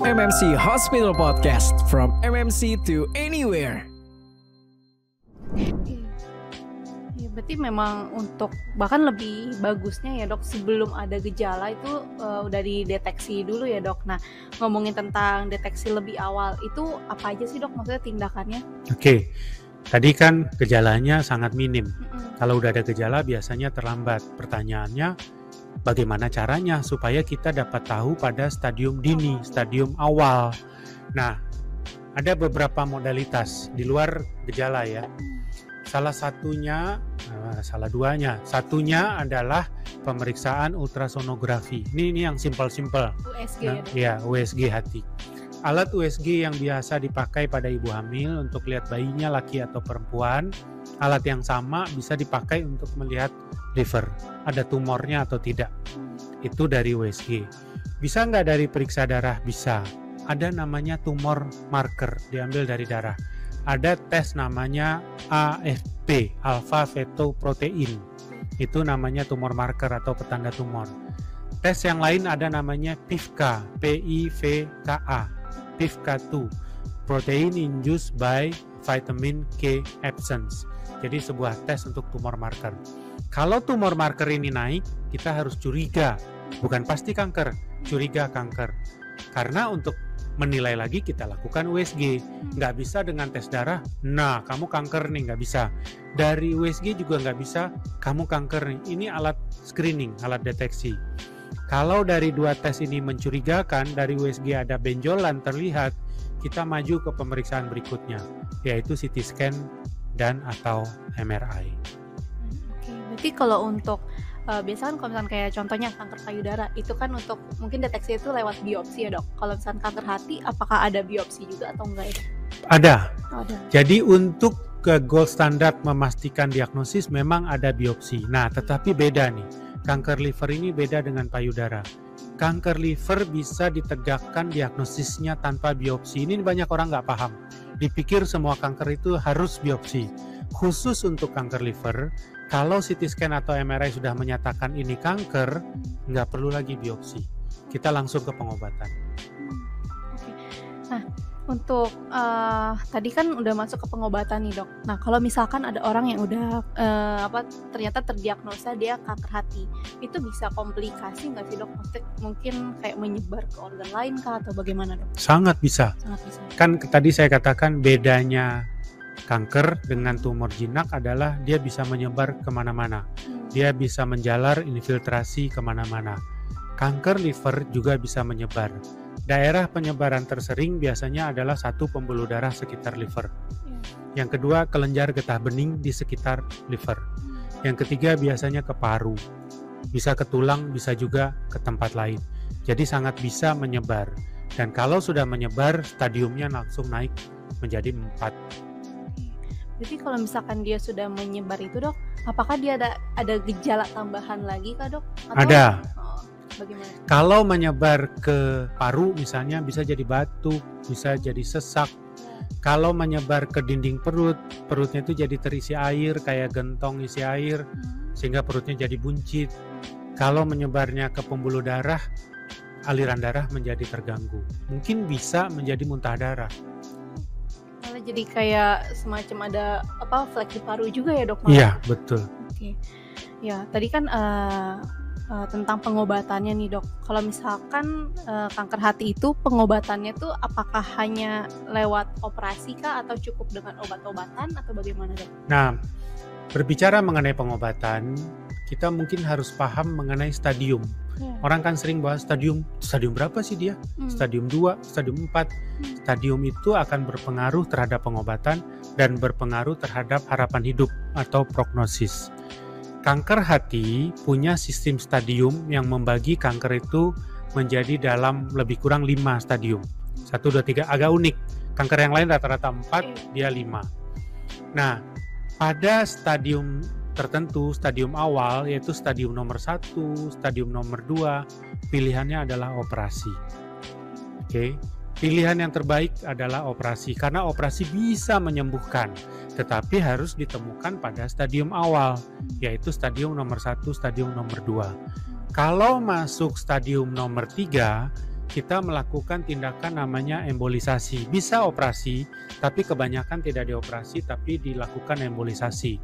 MMC Hospital Podcast, from MMC to anywhere. Ya, berarti memang untuk bahkan lebih bagusnya ya dok, sebelum ada gejala itu udah dideteksi dulu ya dok. Nah, ngomongin tentang deteksi lebih awal itu apa aja sih dok, maksudnya tindakannya? Oke, tadi kan gejalanya sangat minim. Kalau udah ada gejala biasanya terlambat. Pertanyaannya, bagaimana caranya supaya kita dapat tahu pada stadium dini, stadium awal? Nah, ada beberapa modalitas di luar gejala ya. Satunya adalah pemeriksaan ultrasonografi. Ini yang simple-simple. USG ya USG hati. Alat USG yang biasa dipakai pada ibu hamil untuk lihat bayinya laki atau perempuan. Alat yang sama bisa dipakai untuk melihat liver, ada tumornya atau tidak. Itu dari USG. Bisa nggak dari periksa darah? Bisa. Ada namanya tumor marker, diambil dari darah. Ada tes namanya AFP, alpha fetoprotein. Itu namanya tumor marker atau petanda tumor. Tes yang lain ada namanya PIVKA, PIVKA, PIVKA2, Protein Induced by Vitamin K Absence. Jadi sebuah tes untuk tumor marker. Kalau tumor marker ini naik, kita harus curiga, bukan pasti kanker, curiga kanker. Karena untuk menilai lagi kita lakukan USG. Nggak bisa dengan tes darah, nah kamu kanker nih, nggak bisa. Dari USG juga nggak bisa, kamu kanker nih. Ini alat screening, alat deteksi. Kalau dari dua tes ini mencurigakan, dari USG ada benjolan terlihat, kita maju ke pemeriksaan berikutnya, yaitu CT scan dan atau MRI. Oke, berarti kalau untuk biasa kan kalau misalkan kayak contohnya kanker payudara, itu kan untuk mungkin deteksi itu lewat biopsi ya dok. Kalau misalkan kanker hati, apakah ada biopsi juga atau enggak ya? Ada. Ada. Jadi untuk ke gold standard memastikan diagnosis memang ada biopsi. Nah, tetapi beda nih. Kanker liver ini beda dengan payudara. Kanker liver bisa ditegakkan diagnosisnya tanpa biopsi. Ini banyak orang nggak paham. Dipikir semua kanker itu harus biopsi. Khusus untuk kanker liver, kalau CT scan atau MRI sudah menyatakan ini kanker, nggak perlu lagi biopsi. Kita langsung ke pengobatan. Oke. Nah, untuk tadi kan udah masuk ke pengobatan nih dok. Nah, kalau misalkan ada orang yang udah ternyata terdiagnosa dia kanker hati, itu bisa komplikasi nggak sih dok? Maksudnya mungkin kayak menyebar ke organ lain kah atau bagaimana dok? Sangat bisa. Sangat bisa. Kan tadi saya katakan bedanya kanker dengan tumor jinak adalah dia bisa menyebar kemana-mana. Dia bisa menjalar, infiltrasi kemana-mana. Kanker liver juga bisa menyebar. Daerah penyebaran tersering biasanya adalah satu, pembuluh darah sekitar liver. Yang kedua, kelenjar getah bening di sekitar liver. Yang ketiga, biasanya ke paru. Bisa ke tulang, bisa juga ke tempat lain. Jadi sangat bisa menyebar. Dan kalau sudah menyebar, stadiumnya langsung naik menjadi 4. Jadi kalau misalkan dia sudah menyebar itu dok, apakah dia ada gejala tambahan lagi kah dok? Atau, ada. Bagaimana? Kalau menyebar ke paru misalnya bisa jadi batuk, bisa jadi sesak. Kalau menyebar ke dinding perut, perutnya itu jadi terisi air, kayak gentong isi air, sehingga perutnya jadi buncit. Kalau menyebarnya ke pembuluh darah, aliran darah menjadi terganggu. Mungkin bisa menjadi muntah darah. Jadi kayak semacam ada flek di paru juga ya dok? Iya, betul. Oke. Ya, tadi kan tentang pengobatannya nih dok. Kalau misalkan kanker hati itu pengobatannya tuh apakah hanya lewat operasi kah atau cukup dengan obat-obatan atau bagaimana dok? Nah, berbicara mengenai pengobatan, kita mungkin harus paham mengenai stadium. Orang kan sering bahas stadium berapa sih dia? Stadium 2, stadium 4. Stadium itu akan berpengaruh terhadap pengobatan dan berpengaruh terhadap harapan hidup atau prognosis. Kanker hati punya sistem stadium yang membagi kanker itu menjadi dalam lebih kurang 5 stadium. 1, 2, 3, agak unik. Kanker yang lain rata-rata 4, dia 5. Nah, pada stadium tertentu, stadium awal yaitu stadium nomor 1, stadium nomor 2, pilihannya adalah operasi. Oke. Pilihan yang terbaik adalah operasi karena operasi bisa menyembuhkan, tetapi harus ditemukan pada stadium awal, yaitu stadium nomor 1, stadium nomor 2. Kalau masuk stadium nomor 3, kita melakukan tindakan namanya embolisasi. Bisa operasi, tapi kebanyakan tidak dioperasi, tapi dilakukan embolisasi.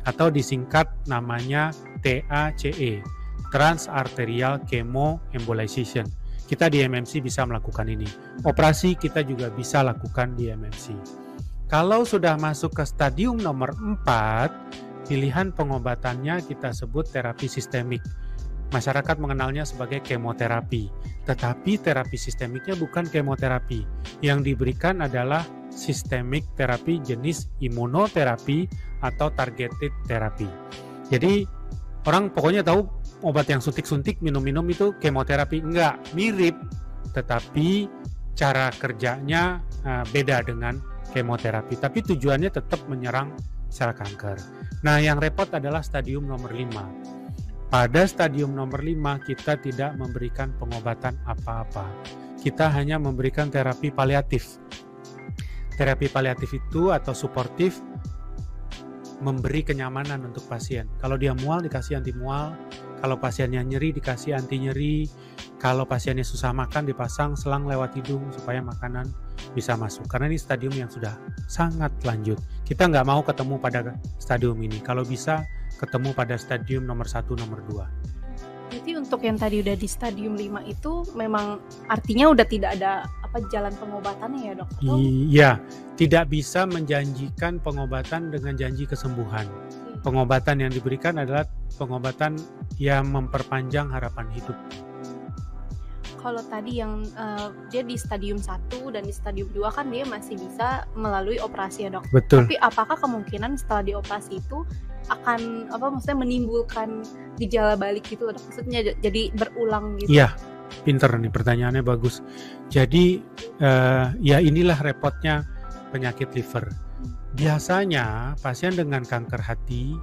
Atau disingkat namanya TACE, Transarterial Chemoembolization. Kita di MMC bisa melakukan ini. Operasi kita juga bisa lakukan di MMC. Kalau sudah masuk ke stadium nomor 4, pilihan pengobatannya kita sebut terapi sistemik. Masyarakat mengenalnya sebagai kemoterapi, tetapi terapi sistemiknya bukan kemoterapi. Yang diberikan adalah sistemik terapi jenis imunoterapi atau targeted terapi. Jadi orang pokoknya tahu obat yang suntik-suntik, minum-minum itu kemoterapi. Enggak, mirip, tetapi cara kerjanya beda dengan kemoterapi. Tapi tujuannya tetap menyerang sel kanker. Nah, yang repot adalah stadium nomor 5. Pada stadium nomor 5 kita tidak memberikan pengobatan apa-apa. Kita hanya memberikan terapi paliatif. Terapi paliatif itu atau suportif memberi kenyamanan untuk pasien. Kalau dia mual dikasih anti mual, kalau pasiennya nyeri dikasih anti nyeri, kalau pasiennya susah makan dipasang selang lewat hidung supaya makanan bisa masuk. Karena ini stadium yang sudah sangat lanjut. Kita nggak mau ketemu pada stadium ini. Kalau bisa ketemu pada stadium nomor 1, nomor 2. Berarti untuk yang tadi udah di stadium 5 itu memang artinya udah tidak ada jalan pengobatannya ya, Dok? Iya, tidak bisa menjanjikan pengobatan dengan janji kesembuhan. Pengobatan yang diberikan adalah pengobatan yang memperpanjang harapan hidup. Kalau tadi yang dia di stadium 1 dan di stadium 2 kan dia masih bisa melalui operasi ya, Dok? Betul. Tapi apakah kemungkinan setelah dioperasi itu akan maksudnya menimbulkan gejala balik gitu, Dok? Maksudnya jadi berulang gitu? Iya, pinter nih, pertanyaannya bagus. Jadi ya inilah repotnya penyakit liver. Biasanya pasien dengan kanker hati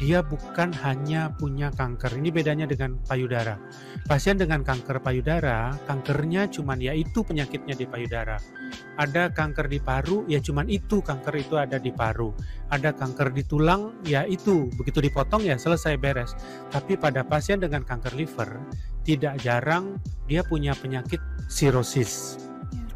dia bukan hanya punya kanker. Ini bedanya dengan payudara. Pasien dengan kanker payudara, kankernya cuman yaitu penyakitnya di payudara. Ada kanker di paru, ya cuman itu kanker itu ada di paru. Ada kanker di tulang, ya itu begitu dipotong ya selesai beres. Tapi pada pasien dengan kanker liver, tidak jarang dia punya penyakit sirosis,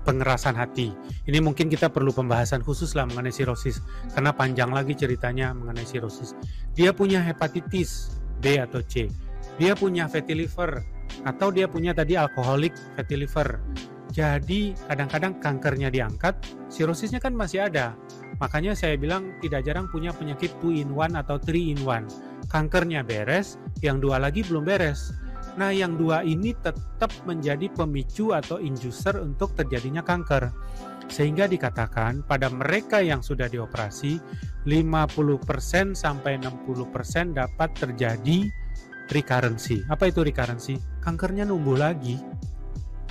pengerasan hati. Ini mungkin kita perlu pembahasan khusus lah mengenai sirosis, karena panjang lagi ceritanya mengenai sirosis. Dia punya hepatitis B atau C, dia punya fatty liver, atau dia punya tadi alkoholik fatty liver. Jadi kadang-kadang kankernya diangkat, sirosisnya kan masih ada. Makanya saya bilang tidak jarang punya penyakit 2 in 1 atau 3 in 1. Kankernya beres, yang 2 lagi belum beres. Nah, yang 2 ini tetap menjadi pemicu atau inducer untuk terjadinya kanker. Sehingga dikatakan pada mereka yang sudah dioperasi, 50% sampai 60% dapat terjadi recurrency. Apa itu recurrency? Kankernya numbuh lagi.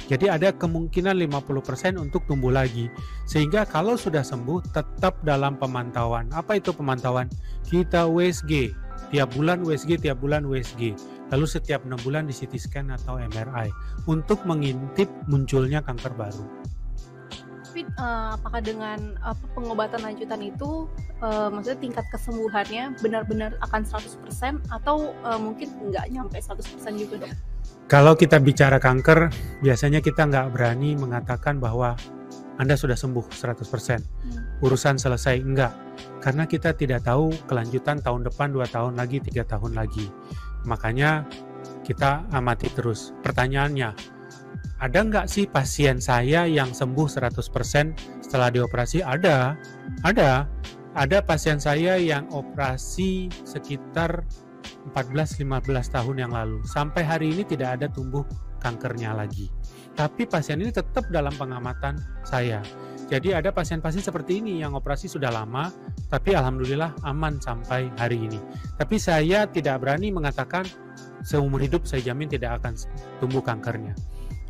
Jadi ada kemungkinan 50% untuk tumbuh lagi. Sehingga kalau sudah sembuh tetap dalam pemantauan. Apa itu pemantauan? Kita USG. Tiap bulan USG, tiap bulan USG. Lalu setiap 6 bulan di CT scan atau MRI untuk mengintip munculnya kanker baru. Tapi apakah dengan pengobatan lanjutan itu maksudnya tingkat kesembuhannya benar-benar akan 100% atau mungkin nggak nyampe 100% juga, Dok? Kalau kita bicara kanker, biasanya kita nggak berani mengatakan bahwa Anda sudah sembuh 100%. Urusan selesai, enggak. Karena kita tidak tahu kelanjutan tahun depan, 2 tahun lagi, 3 tahun lagi. Makanya kita amati terus. Pertanyaannya, ada nggak sih pasien saya yang sembuh 100% setelah dioperasi? Ada. Ada pasien saya yang operasi sekitar 14-15 tahun yang lalu. Sampai hari ini tidak ada tumbuh kankernya lagi. Tapi pasien ini tetap dalam pengamatan saya. Jadi ada pasien-pasien seperti ini yang operasi sudah lama, tapi alhamdulillah aman sampai hari ini. Tapi saya tidak berani mengatakan seumur hidup saya jamin tidak akan tumbuh kankernya.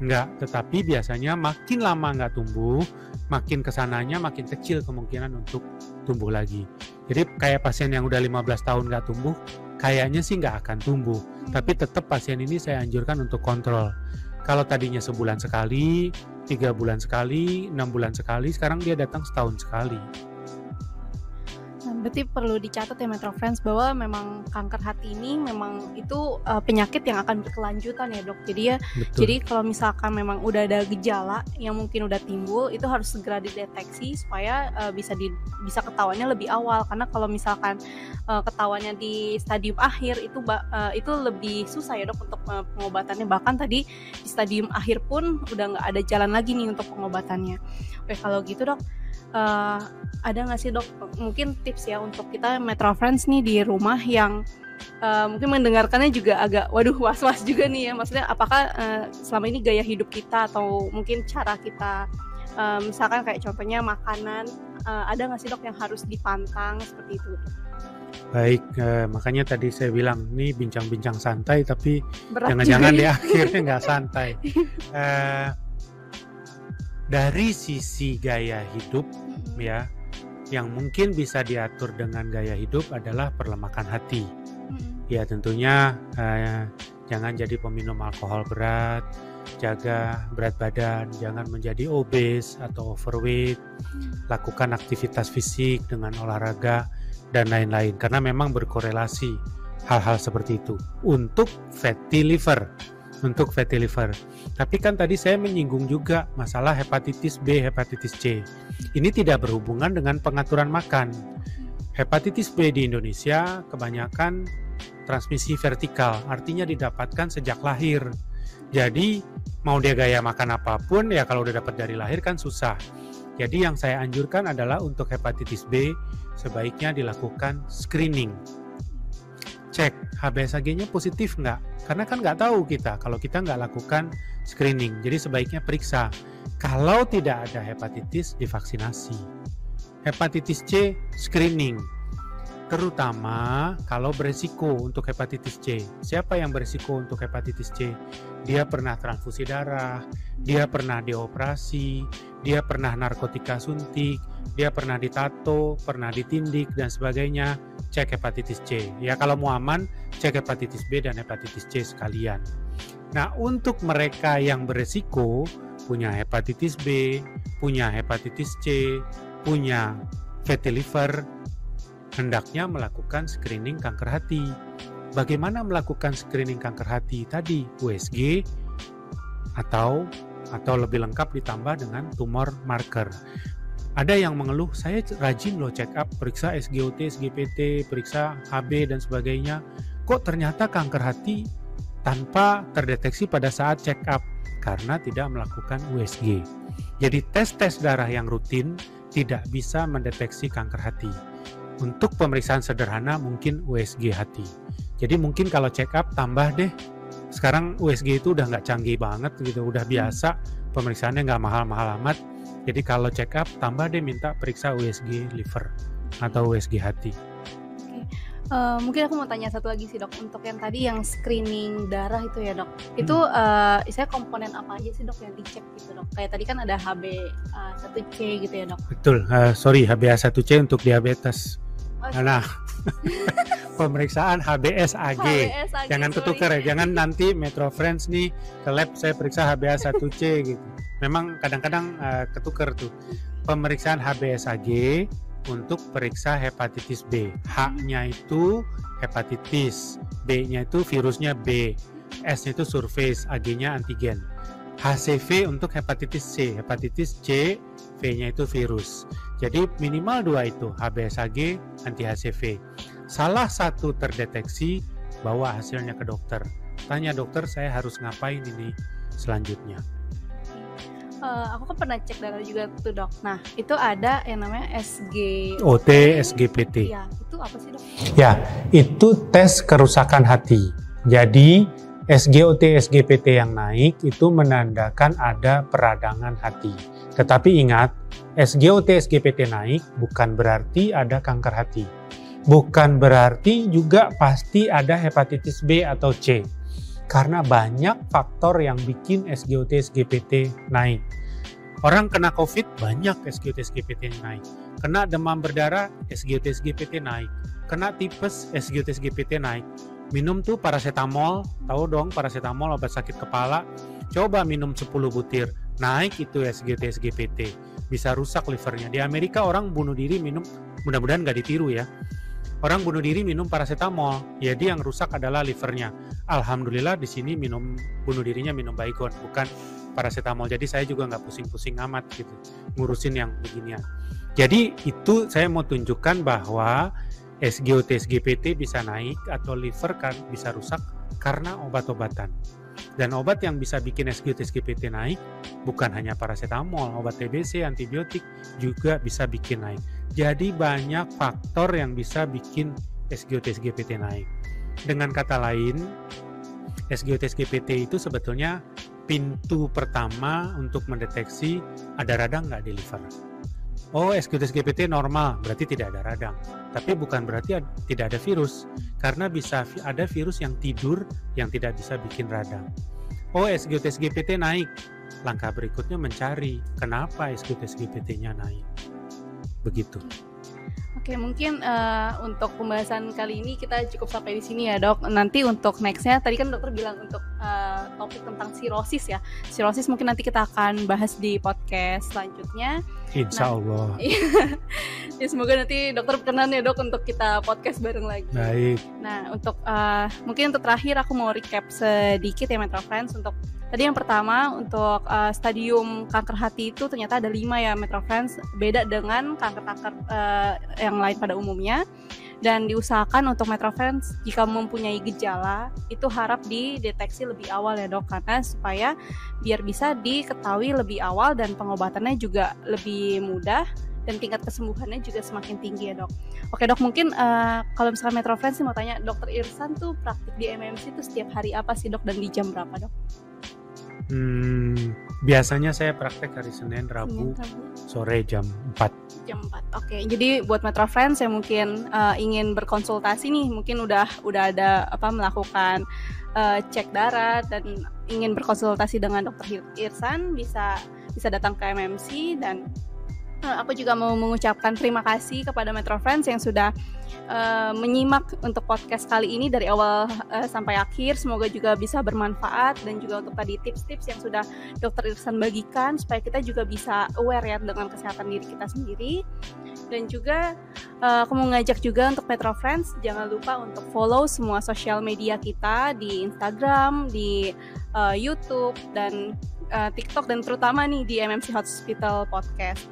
Enggak, tetapi biasanya makin lama nggak tumbuh, makin kesananya makin kecil kemungkinan untuk tumbuh lagi. Jadi kayak pasien yang udah 15 tahun nggak tumbuh, kayaknya sih nggak akan tumbuh. Tapi tetap pasien ini saya anjurkan untuk kontrol. Kalau tadinya sebulan sekali, 3 bulan sekali, 6 bulan sekali, sekarang dia datang setahun sekali. Nah, berarti perlu dicatat ya Metro Friends bahwa memang kanker hati ini memang itu penyakit yang akan berkelanjutan ya dok. Jadi ya, Betul. jadi kalau misalkan memang udah ada gejala yang mungkin udah timbul, itu harus segera dideteksi supaya bisa ketahuannya lebih awal. Karena kalau misalkan ketahuannya di stadium akhir itu lebih susah ya dok untuk pengobatannya. Bahkan tadi di stadium akhir pun udah nggak ada jalan lagi nih untuk pengobatannya. Oke, kalau gitu dok, ada nggak sih dok mungkin tips ya untuk kita Metro Friends nih di rumah yang mungkin mendengarkannya juga agak was-was juga nih ya, maksudnya apakah selama ini gaya hidup kita atau mungkin cara kita, misalkan kayak contohnya makanan, ada nggak sih dok yang harus dipantang seperti itu? Baik, makanya tadi saya bilang ini bincang-bincang santai tapi Berat jangan-jangan juga di ya. akhirnya nggak santai. Dari sisi gaya hidup ya, yang mungkin bisa diatur dengan gaya hidup adalah perlemakan hati. Ya tentunya jangan jadi peminum alkohol berat, jaga berat badan, jangan menjadi obes atau overweight, lakukan aktivitas fisik dengan olahraga dan lain-lain, karena memang berkorelasi hal-hal seperti itu untuk fatty liver. Tapi kan tadi saya menyinggung juga masalah hepatitis B, hepatitis C. Ini tidak berhubungan dengan pengaturan makan. Hepatitis B di Indonesia kebanyakan transmisi vertikal, artinya didapatkan sejak lahir. Jadi mau dia gaya makan apapun ya kalau udah dapat dari lahir kan susah. Jadi yang saya anjurkan adalah untuk hepatitis B sebaiknya dilakukan screening. Cek HbA1c-nya positif nggak? Karena kan nggak tahu kita kalau kita nggak lakukan screening. Jadi sebaiknya periksa. Kalau tidak ada hepatitis, divaksinasi. Hepatitis C, screening. Terutama kalau beresiko untuk hepatitis C. Siapa yang beresiko untuk hepatitis C? Dia pernah transfusi darah, dia pernah dioperasi, dia pernah narkotika suntik, dia pernah ditato, pernah ditindik dan sebagainya. Cek hepatitis C. Ya kalau mau aman, cek hepatitis B dan hepatitis C sekalian. Nah, untuk mereka yang beresiko punya hepatitis B, punya hepatitis C, punya fatty liver, hendaknya melakukan screening kanker hati. Bagaimana melakukan screening kanker hati? Tadi USG atau lebih lengkap ditambah dengan tumor marker. Ada yang mengeluh, saya rajin loh check up, periksa SGOT, SGPT, periksa HB dan sebagainya. Kok ternyata kanker hati tanpa terdeteksi pada saat check up? Karena tidak melakukan USG. Jadi tes darah yang rutin tidak bisa mendeteksi kanker hati. Untuk pemeriksaan sederhana mungkin USG hati. Jadi mungkin kalau check up tambah deh. Sekarang USG itu udah nggak canggih banget gitu, udah biasa, pemeriksaannya nggak mahal-mahal amat. Jadi kalau check up tambah deh minta periksa USG liver atau USG hati. Mungkin aku mau tanya satu lagi sih dok, untuk yang tadi yang screening darah itu ya dok, itu saya komponen apa aja sih dok yang dicek gitu dok? Kayak tadi kan ada HbA1c gitu ya dok? Betul, HbA1c untuk diabetes. Nah, pemeriksaan HbS-Ag. Jangan ketukar ya, jangan nanti Metro Friends nih ke lab saya periksa HbA1c gitu. Memang kadang-kadang ketukar tuh. Pemeriksaan HbS-Ag untuk periksa hepatitis B. H-nya itu hepatitis, B-nya itu virusnya B, S-nya itu surface, Ag-nya antigen. HCV untuk hepatitis C, hepatitis C, V-nya itu virus. Jadi minimal 2 itu, HbS-Ag, anti-HCV. Salah satu terdeteksi, bawa hasilnya ke dokter. Tanya dokter, saya harus ngapain ini selanjutnya. Aku kan pernah cek darah juga tuh dok. Nah itu ada yang namanya SGOT, SGPT. Ya, itu apa sih dok? Ya, itu tes kerusakan hati. Jadi SGOT, SGPT yang naik itu menandakan ada peradangan hati. Tetapi ingat, SGOT, SGPT naik bukan berarti ada kanker hati. Bukan berarti juga pasti ada hepatitis B atau C. Karena banyak faktor yang bikin SGOT, SGPT naik. Orang kena COVID, banyak SGOT, SGPT yang naik. Kena demam berdarah, SGOT, SGPT naik. Kena tipes, SGOT, SGPT naik. Minum tuh paracetamol, tahu dong paracetamol obat sakit kepala. Coba minum 10 butir, naik itu SGOT, SGPT. Bisa rusak livernya. Di Amerika orang bunuh diri minum mudah-mudahan nggak ditiru ya. Orang bunuh diri minum paracetamol, jadi yang rusak adalah livernya. Alhamdulillah di sini bunuh dirinya minum Baygon, bukan paracetamol. Jadi saya juga nggak pusing-pusing amat gitu ngurusin yang beginian. Jadi itu saya mau tunjukkan bahwa SGOT SGPT bisa naik atau liver kan bisa rusak karena obat-obatan. Dan obat yang bisa bikin SGOT SGPT naik bukan hanya paracetamol, obat TBC, antibiotik juga bisa bikin naik. Jadi banyak faktor yang bisa bikin SGOT SGPT naik. Dengan kata lain, SGOT SGPT itu sebetulnya pintu pertama untuk mendeteksi ada radang nggak di liver. Oh, SGOT SGPT normal, berarti tidak ada radang. Tapi bukan berarti tidak ada virus, karena bisa ada virus yang tidur yang tidak bisa bikin radang. Oh, SGOT SGPT naik. Langkah berikutnya mencari kenapa SGOT SGPT-nya naik. Begitu. Oke, mungkin untuk pembahasan kali ini kita cukup sampai di sini ya, Dok. Nanti untuk nextnya, tadi kan dokter bilang untuk topik tentang sirosis ya. Sirosis mungkin nanti kita akan bahas di podcast selanjutnya. Insya Allah. Ya, semoga nanti dokter berkenan ya, Dok, untuk kita podcast bareng lagi. Baik. Nah, untuk mungkin untuk terakhir aku mau recap sedikit ya, Metro Friends. Untuk tadi yang pertama, untuk stadium kanker hati itu ternyata ada 5 ya, Metro Friends. Beda dengan kanker-kanker yang lain pada umumnya. Dan diusahakan untuk Metro Friends jika mempunyai gejala itu harap dideteksi lebih awal ya, Dok, karena supaya biar bisa diketahui lebih awal dan pengobatannya juga lebih mudah dan tingkat kesembuhannya juga semakin tinggi ya, Dok. Oke, Dok, mungkin kalau misalkan Metro Friends mau tanya, Dokter Irsan tuh praktik di MMC itu setiap hari apa sih, Dok, dan di jam berapa, Dok? Biasanya saya praktek hari Senin, Rabu, sore jam 4. Jam 4. Oke. Jadi buat Metro Friends yang mungkin ingin berkonsultasi nih, mungkin udah ada melakukan cek darah dan ingin berkonsultasi dengan Dokter Irsan, bisa datang ke MMC. Dan aku juga mau mengucapkan terima kasih kepada Metro Friends yang sudah menyimak untuk podcast kali ini dari awal sampai akhir. Semoga juga bisa bermanfaat, dan juga untuk tadi tips-tips yang sudah Dokter Irsan bagikan supaya kita juga bisa aware ya dengan kesehatan diri kita sendiri. Dan juga aku mau ngajak juga untuk Metro Friends, jangan lupa untuk follow semua sosial media kita di Instagram, di YouTube, dan TikTok, dan terutama nih di MMC Hospital Podcast.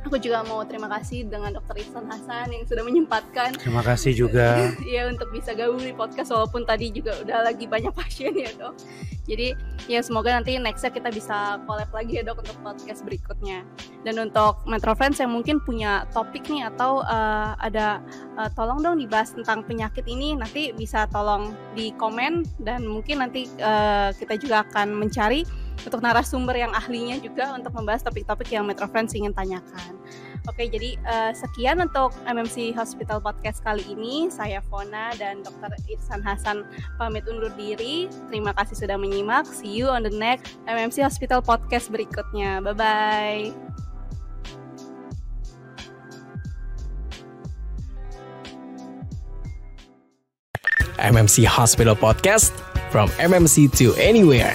Aku juga mau terima kasih dengan Dr. Irsan Hasan yang sudah menyempatkan. Terima kasih juga. Ya, untuk bisa gabung di podcast walaupun tadi juga udah lagi banyak pasien ya, Dok. Jadi ya semoga nanti nextnya kita bisa collab lagi ya, Dok, untuk podcast berikutnya. Dan untuk Metro Friends yang mungkin punya topik nih atau ada tolong dong dibahas tentang penyakit ini, nanti bisa tolong di komen, dan mungkin nanti kita juga akan mencari untuk narasumber yang ahlinya juga untuk membahas topik-topik yang Metro Friends ingin tanyakan. Oke, jadi sekian untuk MMC Hospital Podcast kali ini. Saya Fona dan Dr. Irsan Hasan pamit undur diri. Terima kasih sudah menyimak. See you on the next MMC Hospital Podcast berikutnya. Bye-bye. MMC Hospital Podcast, from MMC to anywhere.